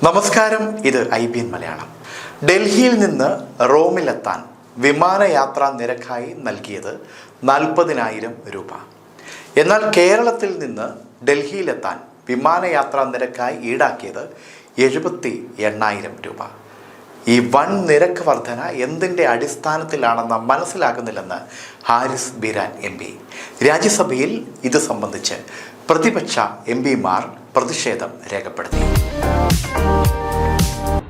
നമസ്കാരം, ഇത് IBN മലയാളം. ഡൽഹിയിൽ നിന്ന് റോമിലെത്താൻ വിമാനയാത്രാ നിരക്കായി നൽകിയത് 40,000 രൂപ. എന്നാൽ കേരളത്തിൽ നിന്ന് ഡൽഹിയിലെത്താൻ വിമാനയാത്രാ നിരക്കായി ഈടാക്കിയത് 78,000 രൂപ. ഈ വൻ നിരക്ക് വർധന എന്തിൻ്റെ അടിസ്ഥാനത്തിലാണെന്ന് മനസ്സിലാകുന്നില്ലെന്ന് ഹാരിസ് ബീരാൻ MP. രാജ്യസഭയിൽ ഇത് സംബന്ധിച്ച് പ്രതിപക്ഷ MPമാർ പ്രതിഷേധം രേഖപ്പെടുത്തി.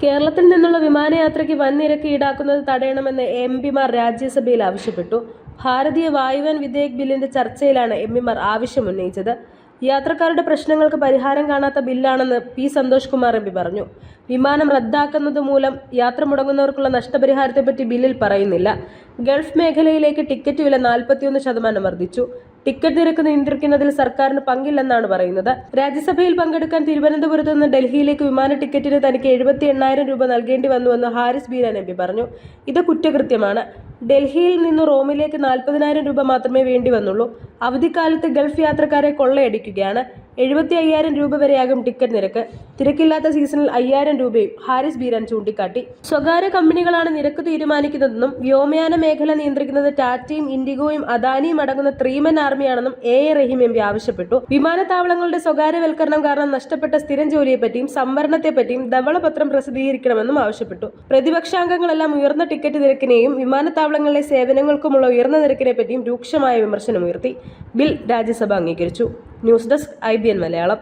കേരളത്തിൽ നിന്നുള്ള വിമാനയാത്രയ്ക്ക് വൻ നിരക്ക് ഈടാക്കുന്നത് തടയണമെന്ന് MPമാർ രാജ്യസഭയിൽ ആവശ്യപ്പെട്ടു. ഭാരതീയ വായുവൻ വിധേയക് ബില്ലിന്റെ ചർച്ചയിലാണ് MPമാർ ആവശ്യമുന്നയിച്ചത്. യാത്രക്കാരുടെ പ്രശ്നങ്ങൾക്ക് പരിഹാരം കാണാത്ത ബില്ലാണെന്ന് P. സന്തോഷ് കുമാർ MP പറഞ്ഞു. വിമാനം റദ്ദാക്കുന്നത് മൂലം യാത്ര മുടങ്ങുന്നവർക്കുള്ള നഷ്ടപരിഹാരത്തെപ്പറ്റി ബില്ലിൽ പറയുന്നില്ല. ഗൾഫ് മേഖലയിലേക്ക് ടിക്കറ്റ് വില 41% വർദ്ധിച്ചു. ടിക്കറ്റ് നിരക്ക് നിയന്ത്രിക്കുന്നതിൽ സർക്കാരിന് പങ്കില്ലെന്നാണ് പറയുന്നത്. രാജ്യസഭയിൽ പങ്കെടുക്കാൻ തിരുവനന്തപുരത്ത് നിന്ന് ഡൽഹിയിലേക്ക് വിമാന ടിക്കറ്റിന് തനിക്ക് 78,000 രൂപ നൽകേണ്ടി വന്നുവെന്ന് ഹാരിസ് ബീരാൻ MP പറഞ്ഞു. ഇത് കുറ്റകൃത്യമാണ്. ഡൽഹിയിൽ നിന്ന് റോമിലേക്ക് 40,000 രൂപ മാത്രമേ വേണ്ടി വന്നുള്ളൂ. അവധിക്കാലത്ത് ഗൾഫ് യാത്രക്കാരെ കൊള്ളയടിക്കുകയാണ്. 75,000 രൂപ വരെയാകും ടിക്കറ്റ് നിരക്ക്. തിരക്കില്ലാത്ത സീസണിൽ 5,000 രൂപയും ഹാരിസ് ബീരാൻ ചൂണ്ടിക്കാട്ടി. സ്വകാര്യ കമ്പനികളാണ് നിരക്ക് തീരുമാനിക്കുന്നതെന്നും വ്യോമയാന മേഖല നിയന്ത്രിക്കുന്നത് ടാറ്റയും ഇൻഡിഗോയും അദാനിയും അടങ്ങുന്ന ത്രീമൻ ആർമിയാണെന്നും A. റഹീം MP ആവശ്യപ്പെട്ടു. വിമാനത്താവളങ്ങളുടെ സ്വകാര്യവൽക്കരണം കാരണം നഷ്ടപ്പെട്ട സ്ഥിരം ജോലിയെപ്പറ്റിയും സംവരണത്തെപ്പറ്റിയും ധവളപത്രം പ്രസിദ്ധീകരിക്കണമെന്നും ആവശ്യപ്പെട്ടു. പ്രതിപക്ഷാംഗങ്ങളെല്ലാം ഉയർന്ന ടിക്കറ്റ് നിരക്കിനെയും വിമാനത്താവളങ്ങളിലെ സേവനങ്ങൾക്കുമുള്ള ഉയർന്ന നിരക്കിനെ പറ്റിയും രൂക്ഷമായ വിമർശനമുയർത്തി. ബിൽ രാജ്യസഭ അംഗീകരിച്ചു. News desk IBN Malayalam.